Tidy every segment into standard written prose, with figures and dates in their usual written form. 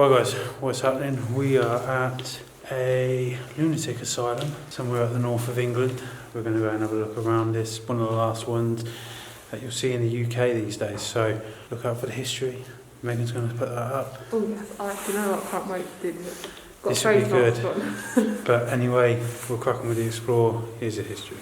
Right guys, what's happening? We are at a lunatic asylum somewhere at the north of England. We're going to go and have a look around this, one of the last ones that you'll see in the UK these days. So look out for the history. Megan's going to put that up. Oh yes, I can't wait to do this. This will be good. But anyway, we're cracking with the Explore. Here's the history.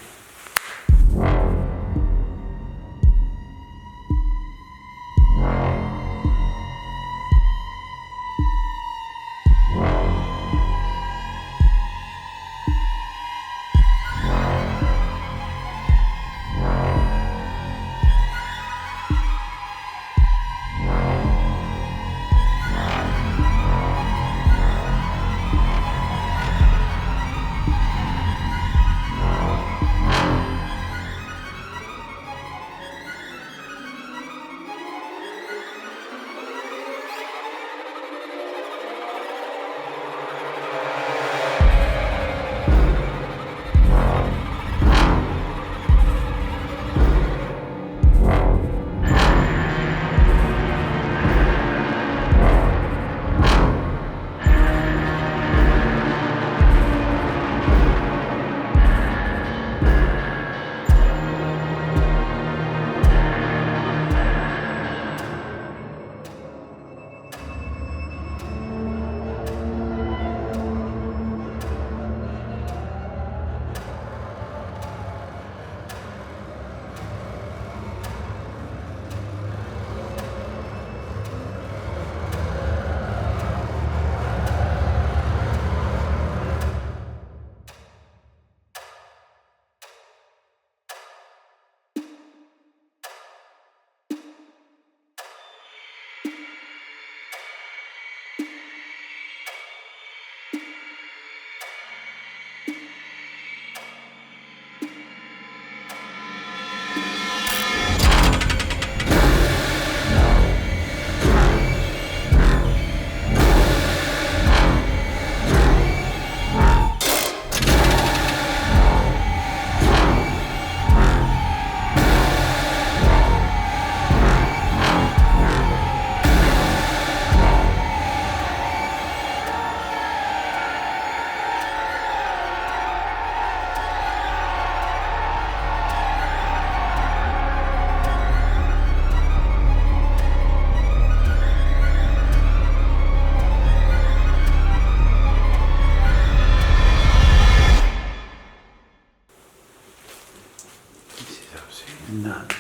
Nuts. I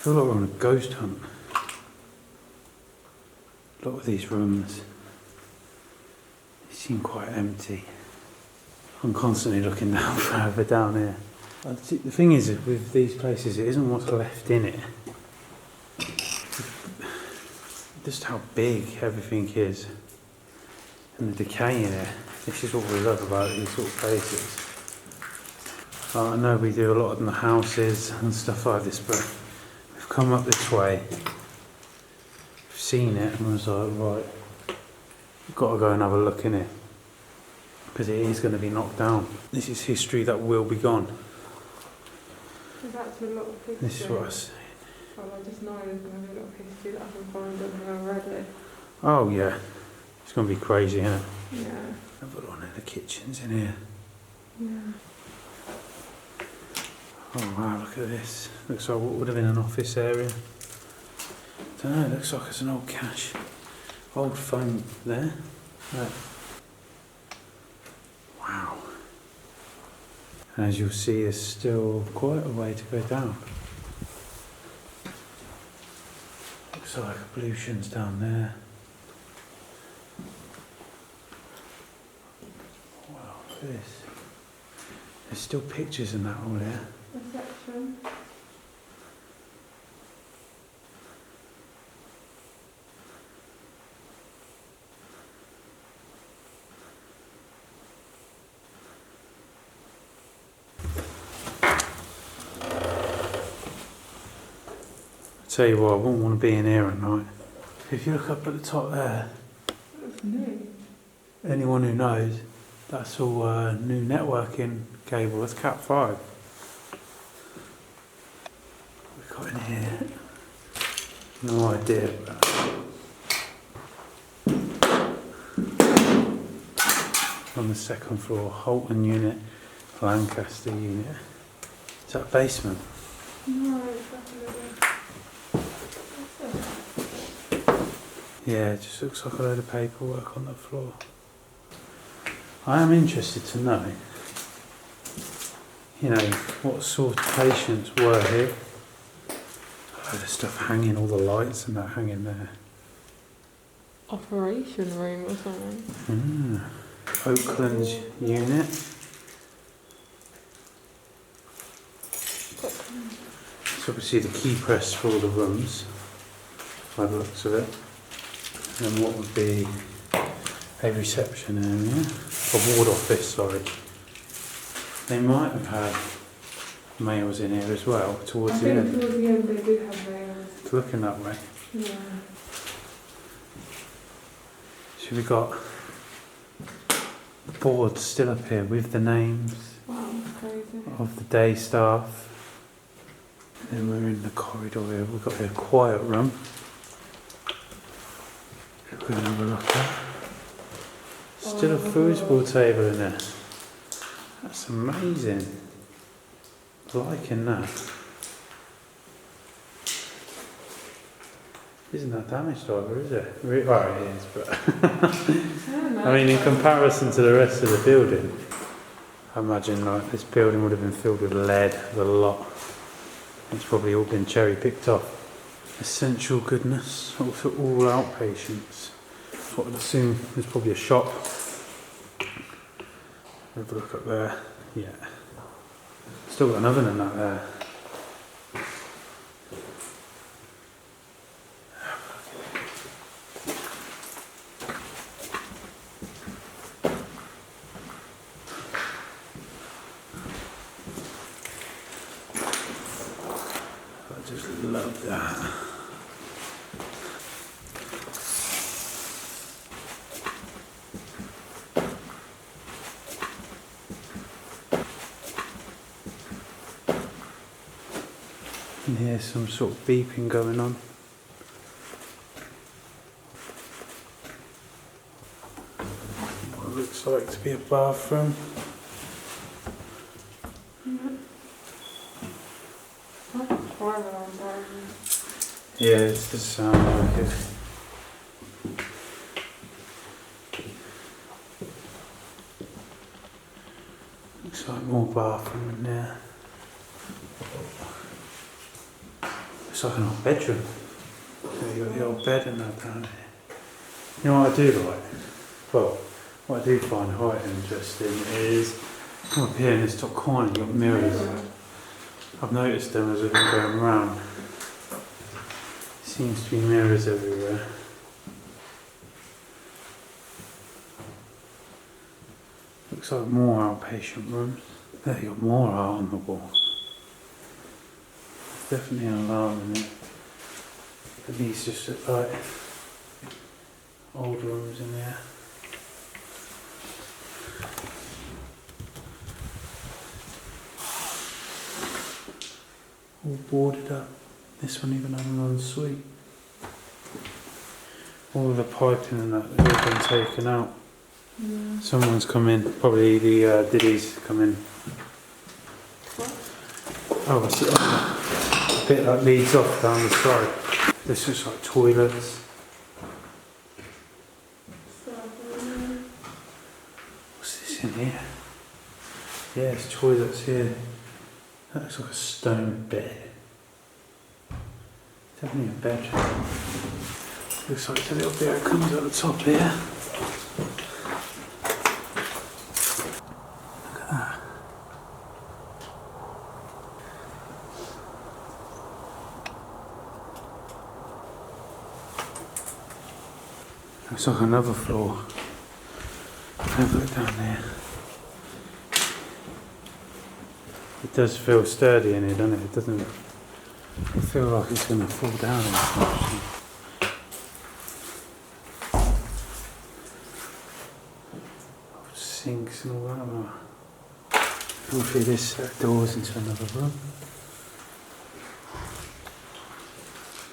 feel like we're on a ghost hunt. A lot of these rooms seem quite empty. I'm constantly looking down further down here. The thing is with these places, it isn't what's left in it. Just how big everything is. And the decay in it. This is what we love about these sort of places. I know we do a lot in the houses and stuff like this, but we've come up this way, we've seen it, and I was like, right, we've got to go and have a look in it, because it is going to be knocked down. This is history that will be gone. There's actually a lot of history. This is what I was saying. Well, I just know there's going to be a lot of history that I can find on here already. Oh yeah, it's going to be crazy, isn't it? Yeah. Have a look in the kitchens in here. Yeah. Oh wow, look at this. Looks like what would have been an office area. Don't know, it looks like it's an old cache. Old phone there. Right. Wow. And as you'll see, there's still quite a way to go down. Looks like pollution's down there. Wow, look at this. There's still pictures and that all there. Reception. Tell you what, I wouldn't want to be in here at night. If you look up at the top there, That's new. anyone who knows, that's all new networking cable. That's Cat 5. We've got in here. No idea. on the second floor. Holton unit, Lancaster unit. Is that a basement? No, it's definitely. Yeah, it just looks like a load of paperwork on the floor. I am interested to know, what sort of patients were here. A load of stuff hanging, all the lights and that hanging there. Operation room or something. Oakland's unit. It's obviously the key press for all the rooms, by the looks of it. And what would be a reception area? A ward office, sorry. They might have had males in here as well, towards the end. Towards the end they did have males. It's looking that way. Yeah. So we've got boards still up here with the names Wow, that's crazy. of the day staff. Then we're in the corridor here. We've got a quiet room. We're going to have a look at. Still a foosball table in there. That's amazing. Liking that. Isn't that damaged either, is it? Well, it is, but I mean, in comparison to the rest of the building, I imagine like this building would have been filled with lead, a lot. It's probably all been cherry picked off. Essential goodness, for all outpatients. That's what I'd assume. There's probably a shop. Have a look up there. Yeah. Still got an oven in that there. I just love that. And here's some sort of beeping going on. What looks like to be a bathroom. Yeah, it's just sound like it. Looks like more bathroom in there. It's like an old bedroom. So you got the old bed and that down here. You know what I do like? Well, what I do find quite interesting is come up here in this top corner you've got mirrors. I've noticed them as we've been going around. Seems to be mirrors everywhere. Looks like more outpatient rooms. There you got more art on the walls. Definitely an alarm in it. But these just look like old rooms in there. All boarded up. This one even has an ensuite. All of the piping and that have all been taken out. Yeah. Someone's come in, probably the Diddy's come in. Oh, I see. A bit that leads off down the side. This looks like toilets. What's this in here? Yeah, it's toilets here. That looks like a stone bed. Definitely a bedroom. Looks like it's a little bit that comes at the top here. Look at that. Looks like another floor. Have a look down there. It does feel sturdy in here, doesn't it? It doesn't feel like it's going to fall down or something. Sinks and all that. Hopefully this doors into another room.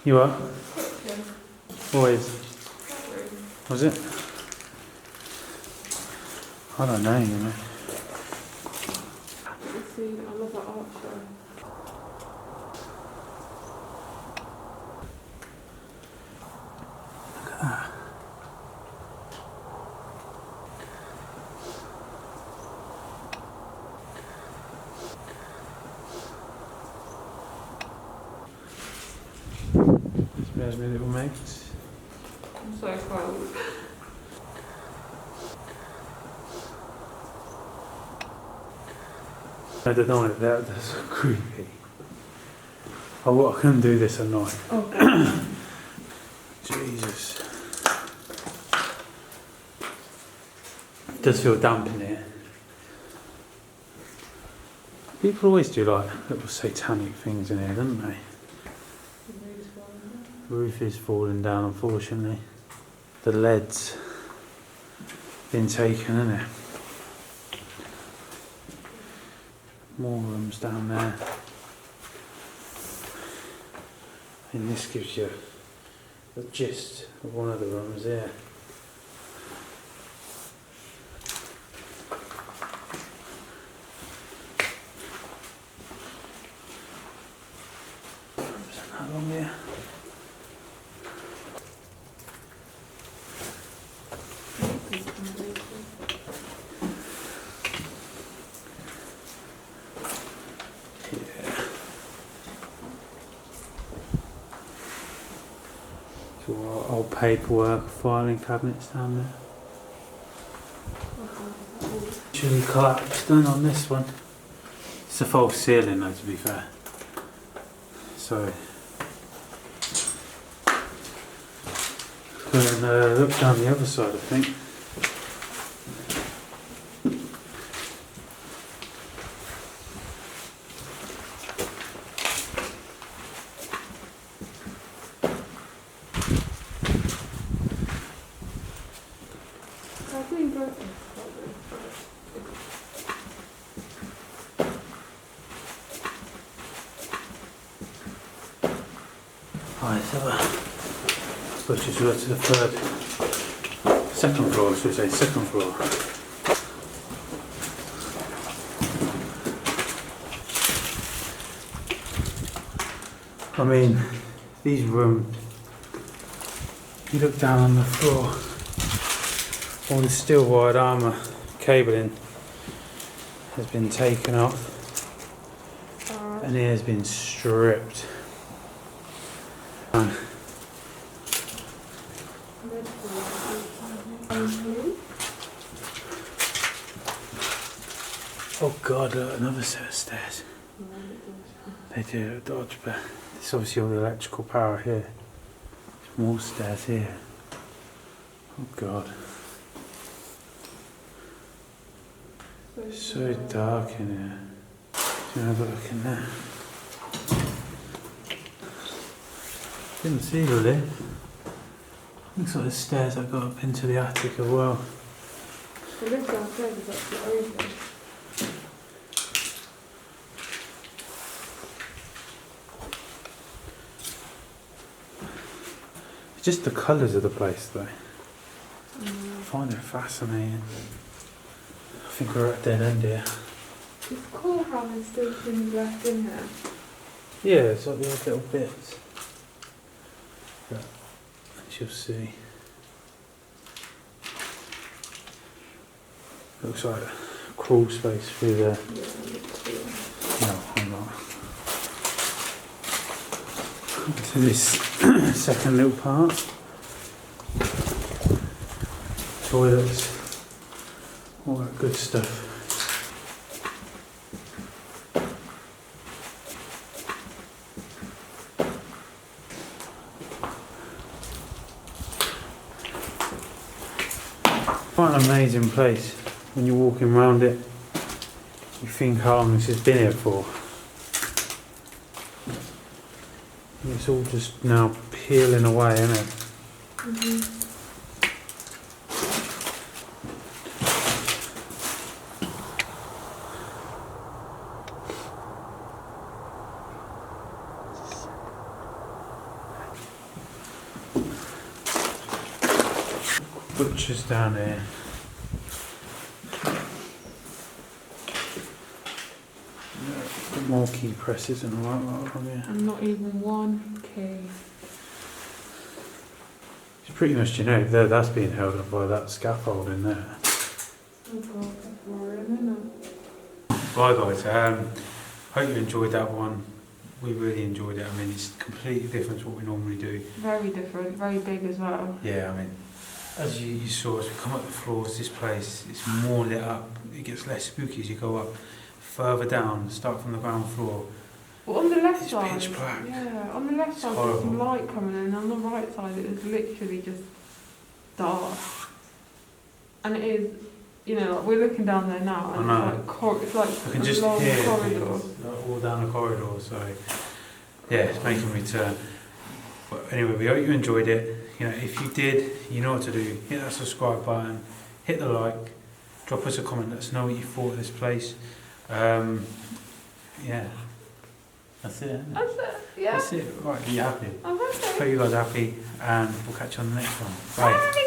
You are? Always. Was it? I don't know, you know. Let's see, I love that art show. There's my little mates. I'm so cold. I don't know, that's so creepy. Oh, I couldn't do this at night. Oh, Jesus. It does feel damp in here. People always do like little satanic things in here, don't they? The roof is falling down, unfortunately. The lead's been taken, isn't it? More rooms down there. And this gives you the gist of one of the rooms here. Isn't that long here? So our old paperwork, filing cabinets down there. Actually collapsed then on this one. It's a false ceiling though, to be fair. So go and look down the other side, I think. I think I Right, so let's just go to the second floor, should we say, second floor. I mean, these rooms, you look down on the floor, all the steel wired armour cabling has been taken off and it has been stripped. Oh God, look, another set of stairs. They do dodge, but it's obviously all the electrical power here. There's more stairs here. Oh God. It's so dark in here. Do you have a look in there? Didn't see the lift. Looks like the stairs that got up into the attic as well. The lift downstairs is actually open. It's just the colours of the place though. I find it fascinating. I think we're at dead end here. It's cool how there's still things left in here. Yeah, it's like the odd little bits. But as you'll see, looks like a crawl space through there. Yeah, it looks cool. No, I'm not. To this second little part. Toilets, all that good stuff. Quite an amazing place. When you're walking around it, you think how long this has been here for. And it's all just now peeling away, isn't it? Mm-hmm. Butchers down here. more key presses and all that on here. And not even one key. It's pretty much generic there, that's being held up by that scaffold in there. Oh god, that's worrying, isn't it? Bye guys, hope you enjoyed that one. We really enjoyed it. I mean, it's completely different to what we normally do. Very different, very big as well. Yeah, I mean, as you saw, as we come up the floors, this place, it's more lit up. It gets less spooky as you go up further down, start from the ground floor. Well, on the left It's side, pitch black. yeah, on the left side there's some light coming in, on the right side it was literally just dark. And it is, you know, like we're looking down there now, and it's like I can a just long hear corridor. things all down the corridor, so yeah, it's making me turn. But anyway, we hope you enjoyed it. You know, if you did, you know what to do. Hit that subscribe button, hit the like, drop us a comment, let us know what you thought of this place. Yeah, that's it, isn't it? That's it, yeah. That's it. Right, are you happy? I'm happy. Hope you guys are happy, and we'll catch you on the next one. Bye. Bye.